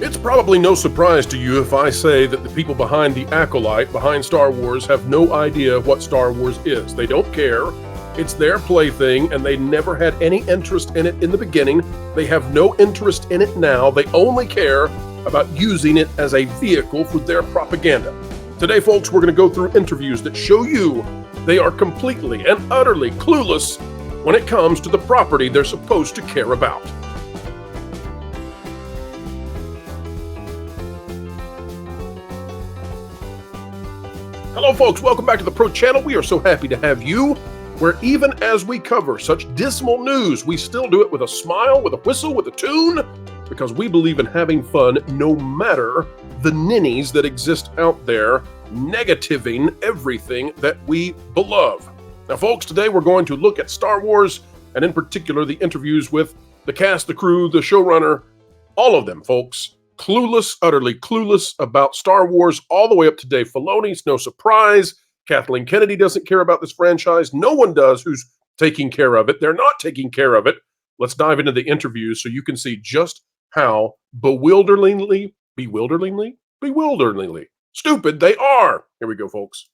It's probably no surprise to you if I say that the people behind the Acolyte, behind Star Wars, have no idea what Star Wars is. They don't care. It's their plaything, and they never had any interest in it in the beginning. They have no interest in it now. They only care about using it as a vehicle for their propaganda. Today, folks, we're going to go through interviews that show you they are completely and utterly clueless when it comes to the property they're supposed to care about. Hello, folks. Welcome back to the Pro Channel. We are so happy to have you, where even as we cover such dismal news, we still do it with a smile, with a whistle, with a tune, because we believe in having fun no matter the ninnies that exist out there negativing everything that we beloved. Now, folks, today we're going to look at Star Wars, and in particular, the interviews with the cast, the crew, the showrunner, all of them, folks. Clueless, utterly clueless about Star Wars all the way up to Dave Filoni. It's no surprise. Kathleen Kennedy doesn't care about this franchise. No one does who's taking care of it. They're not taking care of it. Let's dive into the interviews so you can see just how bewilderingly stupid they are. Here we go, folks.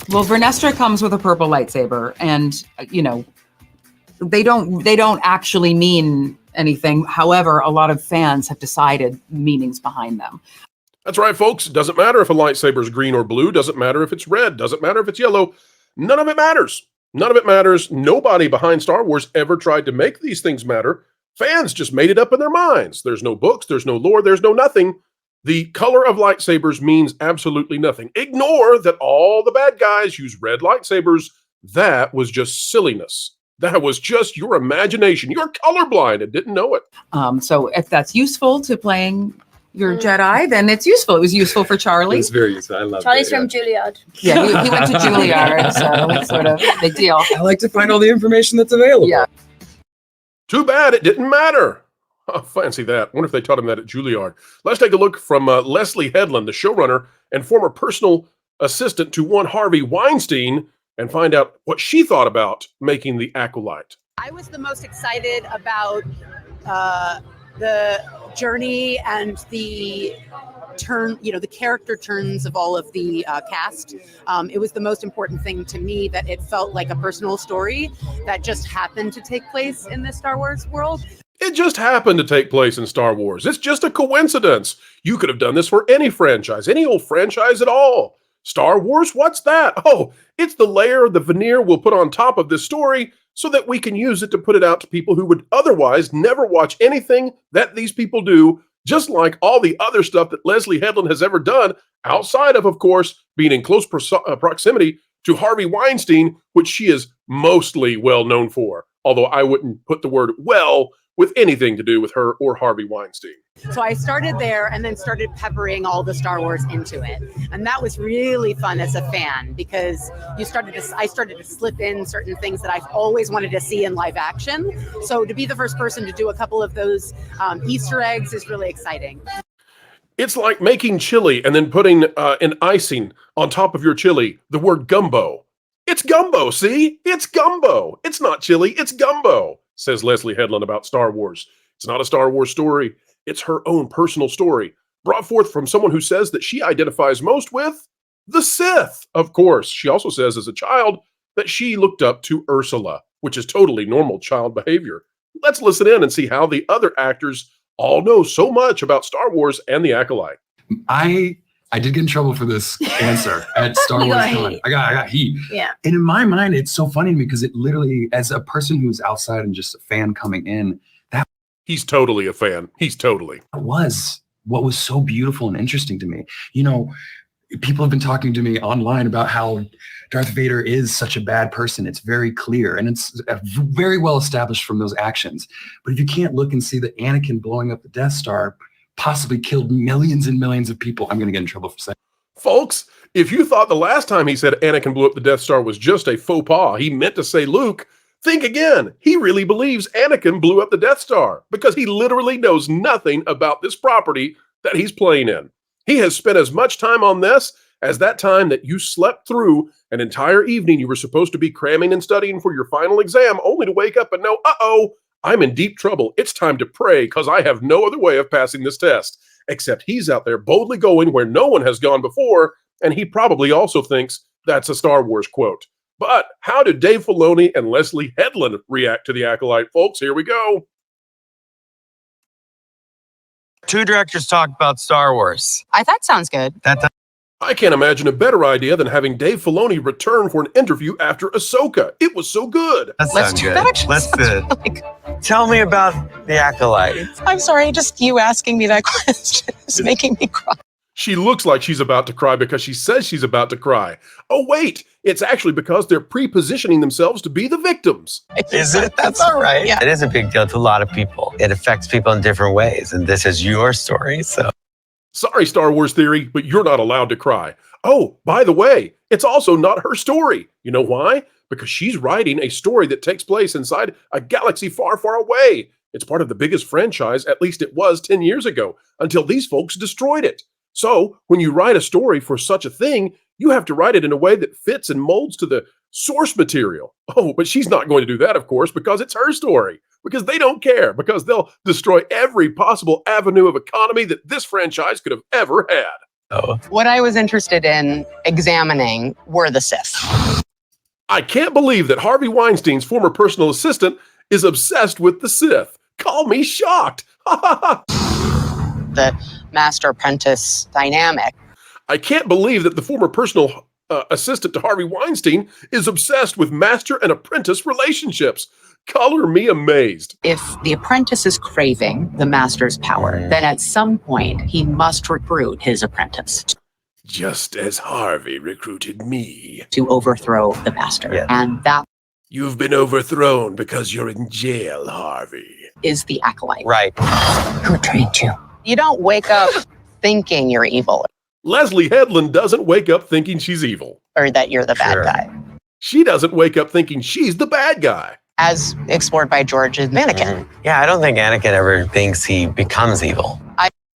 Well, Vernestra comes with a purple lightsaber, and they don't actually mean anything. However, a lot of fans have decided meanings behind them. That's right, folks. It doesn't matter if a lightsaber is green or blue. Doesn't matter if it's red. Doesn't matter if it's yellow. None of it matters. None of it matters. Nobody behind Star Wars ever tried to make these things matter. Fans just made it up in their minds. There's no books. There's no lore. There's no nothing. The color of lightsabers means absolutely nothing. Ignore that all the bad guys use red lightsabers. That was just silliness. That was just your imagination. You're colorblind and didn't know it. So if that's useful to playing your Jedi, then it's useful. It was useful for Charlie. It's very useful. I love Charlie's it. from Juilliard. Yeah, he went to Juilliard, so it's sort of a big deal. I like to find all the information that's available. Yeah. Too bad it didn't matter. Oh, fancy that. Wonder if they taught him that at Juilliard. Let's take a look from Leslie Headland, the showrunner and former personal assistant to one Harvey Weinstein, and find out what she thought about making the Acolyte. I was the most excited about the journey and the turn, the character turns of all of the cast. It was the most important thing to me, that it felt like a personal story that just happened to take place in the Star Wars world. It just happened to take place in Star Wars. It's just a coincidence. You could have done this for any franchise, any old franchise at all. Star Wars, what's that? Oh, it's the layer, the veneer we'll put on top of this story so that we can use it to put it out to people who would otherwise never watch anything that these people do, just like all the other stuff that Leslie Headland has ever done, outside of course, being in close proximity to Harvey Weinstein, which she is mostly well known for, although I wouldn't put the word well with anything to do with her or Harvey Weinstein. So I started there and then started peppering all the Star Wars into it. And that was really fun as a fan, because I started to slip in certain things that I've always wanted to see in live action. So to be the first person to do a couple of those Easter eggs is really exciting. It's like making chili and then putting an icing on top of your chili, the word gumbo. It's gumbo, see? It's gumbo. It's not chili, it's gumbo, says Leslie Headland about Star Wars. It's not a Star Wars story. It's her own personal story, brought forth from someone who says that she identifies most with the Sith. Of course, she also says as a child that she looked up to Ursula, which is totally normal child behavior. Let's listen in and see how the other actors all know so much about Star Wars and the Acolyte. I did get in trouble for this answer at Star Wars Con. I got heat. Yeah. And in my mind, it's so funny to me because it literally, as a person who's outside and just a fan coming in, He's totally a fan. He's totally. that was what was so beautiful and interesting to me. People have been talking to me online about how Darth Vader is such a bad person. It's very clear, and it's very well established from those actions. But if you can't look and see that Anakin blowing up the Death Star possibly killed millions and millions of people, I'm going to get in trouble for saying. Folks, if you thought the last time he said Anakin blew up the Death Star was just a faux pas, he meant to say Luke, think again. He really believes Anakin blew up the Death Star because he literally knows nothing about this property that he's playing in. He has spent as much time on this as that time that you slept through an entire evening you were supposed to be cramming and studying for your final exam, only to wake up and know, uh-oh, I'm in deep trouble. It's time to pray because I have no other way of passing this test. Except he's out there boldly going where no one has gone before, and he probably also thinks that's a Star Wars quote. But how did Dave Filoni and Leslie Headland react to the Acolyte, folks? Here we go. Two directors talk about Star Wars. That sounds good. I can't imagine a better idea than having Dave Filoni return for an interview after Ahsoka. It was so good. That sounds good. Let's do it. Really good. Tell me about the Acolyte. I'm sorry, just you asking me that question is making me cry. She looks like she's about to cry because she says she's about to cry. Oh, wait, it's actually because they're pre-positioning themselves to be the victims. Is it? That's all right. Yeah. It is a big deal to a lot of people. It affects people in different ways, and this is your story, so. Sorry, Star Wars Theory, but you're not allowed to cry. Oh, by the way, it's also not her story. You know why? Because she's writing a story that takes place inside a galaxy far, far away. It's part of the biggest franchise, at least it was 10 years ago, until these folks destroyed it. So when you write a story for such a thing, you have to write it in a way that fits and molds to the source material. Oh, but she's not going to do that, of course, because it's her story. Because they don't care, because they'll destroy every possible avenue of economy that this franchise could have ever had. Oh. What I was interested in examining were the Sith. I can't believe that Harvey Weinstein's former personal assistant is obsessed with the Sith. Call me shocked. The master-apprentice dynamic. I can't believe that the former personal assistant to Harvey Weinstein is obsessed with master and apprentice relationships. Color me amazed. If the apprentice is craving the master's power, then at some point he must recruit his apprentice Just as Harvey recruited me. to overthrow the master. Yeah. And that You've been overthrown because you're in jail, Harvey. is the Acolyte. Right. Who trained you? You don't wake up thinking you're evil Leslie Headland doesn't wake up thinking she's evil. or that you're the bad Sure. guy, She doesn't wake up thinking she's the bad guy. as explored by George and Anakin. Yeah, I don't think Anakin ever thinks he becomes evil.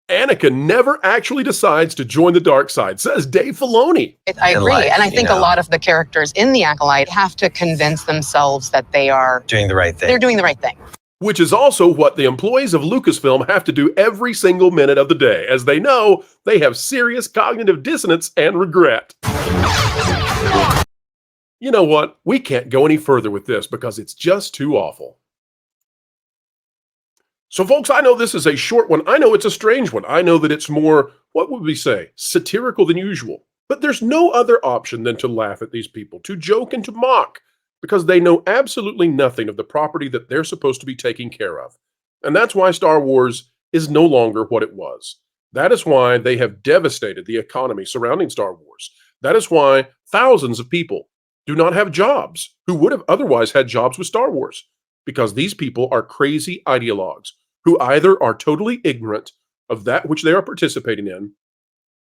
Anakin never actually decides to join the dark side, says Dave Filoni. I In agree. life, And I you think know. a lot of the characters in the Acolyte have to convince themselves that they're Doing the right thing. doing the right thing. Which is also what the employees of Lucasfilm have to do every single minute of the day, as they know they have serious cognitive dissonance and regret. You know what? We can't go any further with this because it's just too awful. So, folks, I know this is a short one. I know it's a strange one. I know that it's more, what would we say, satirical than usual. But there's no other option than to laugh at these people, to joke and to mock, because they know absolutely nothing of the property that they're supposed to be taking care of. And that's why Star Wars is no longer what it was. That is why they have devastated the economy surrounding Star Wars. That is why thousands of people do not have jobs who would have otherwise had jobs with Star Wars, because these people are crazy ideologues who either are totally ignorant of that which they are participating in,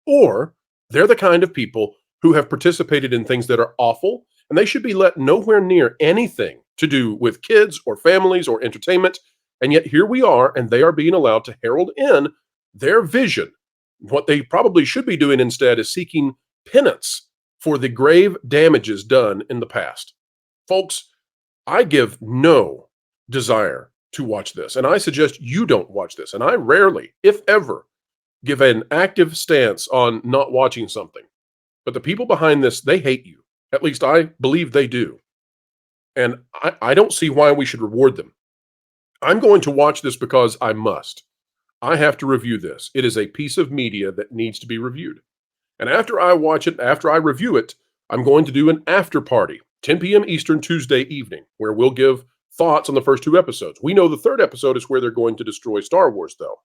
or they're the kind of people who have participated in things that are awful, and they should be let nowhere near anything to do with kids or families or entertainment. And yet here we are, and they are being allowed to herald in their vision. What they probably should be doing instead is seeking penance for the grave damages done in the past. Folks, I give no desire to watch this, and I suggest you don't watch this. And I rarely, if ever, give an active stance on not watching something. But the people behind this, they hate you. At least I believe they do. And I don't see why we should reward them. I'm going to watch this because I must. I have to review this. It is a piece of media that needs to be reviewed. And after I watch it, after I review it, I'm going to do an after party, 10 p.m. Eastern Tuesday evening, where we'll give thoughts on the first two episodes. We know the third episode is where they're going to destroy Star Wars, though.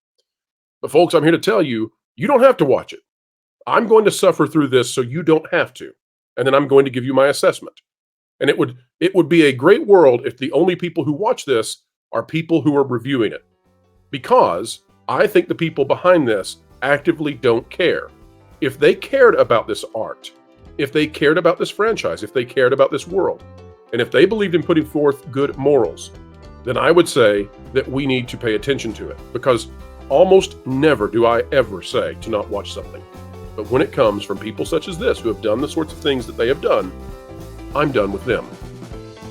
But folks, I'm here to tell you, you don't have to watch it. I'm going to suffer through this so you don't have to. And then I'm going to give you my assessment. And it would be a great world if the only people who watch this are people who are reviewing it. Because I think the people behind this actively don't care. If they cared about this art, if they cared about this franchise, if they cared about this world, and if they believed in putting forth good morals, then I would say that we need to pay attention to it. Because almost never do I ever say to not watch something. But when it comes from people such as this, who have done the sorts of things that they have done, I'm done with them.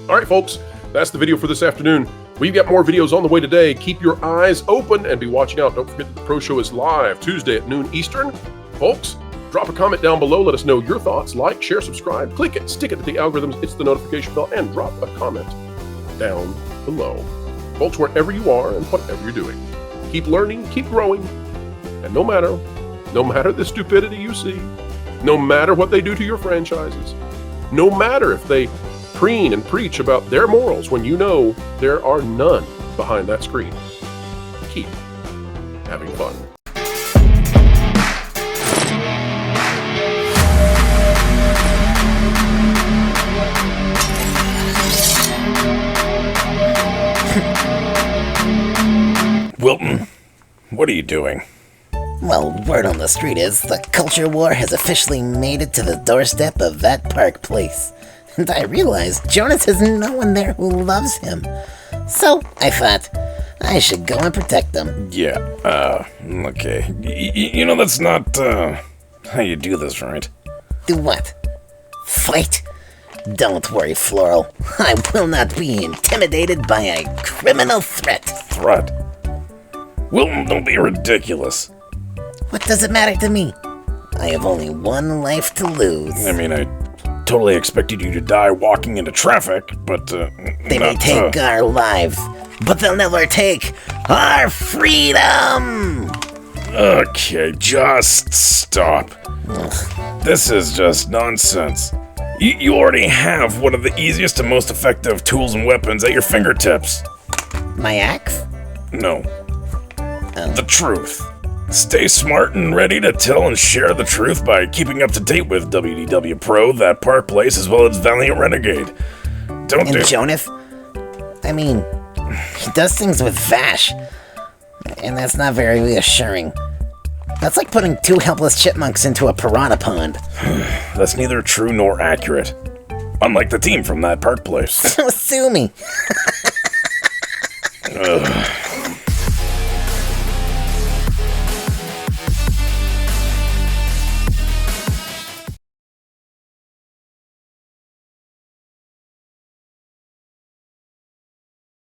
All right, folks, that's the video for this afternoon. We've got more videos on the way today. Keep your eyes open and be watching out. Don't forget that the Pro Show is live Tuesday at noon Eastern. Folks, drop a comment down below. Let us know your thoughts. Like, share, subscribe, click it, stick it to the algorithms, hit the notification bell, and drop a comment down below. Folks, wherever you are and whatever you're doing, keep learning, keep growing, and no matter the stupidity you see, no matter what they do to your franchises, no matter if they preen and preach about their morals when you know there are none behind that screen, keep having fun. Wilton, what are you doing? Well, word on the street is the culture war has officially made it to the doorstep of that park place. And I realized Jonas has no one there who loves him. So I thought I should go and protect them. Yeah, okay. You know that's not, how you do this, right? Do what? Fight? Don't worry, Floral. I will not be intimidated by a criminal threat. Threat? Wilton, don't be ridiculous. What does it matter to me? I have only one life to lose. I mean, I totally expected you to die walking into traffic, but, They may take our lives, but they'll never take our freedom! Okay, just stop. This is just nonsense. You already have one of the easiest and most effective tools and weapons at your fingertips. My axe? No. The truth. Stay smart and ready to tell and share the truth by keeping up to date with WDW Pro, That Park Place, as well as Valiant Renegade. And Jonas? I mean, he does things with Vash, and that's not very reassuring. That's like putting two helpless chipmunks into a piranha pond. That's neither true nor accurate. Unlike the team from That Park Place. Sue me. Ugh.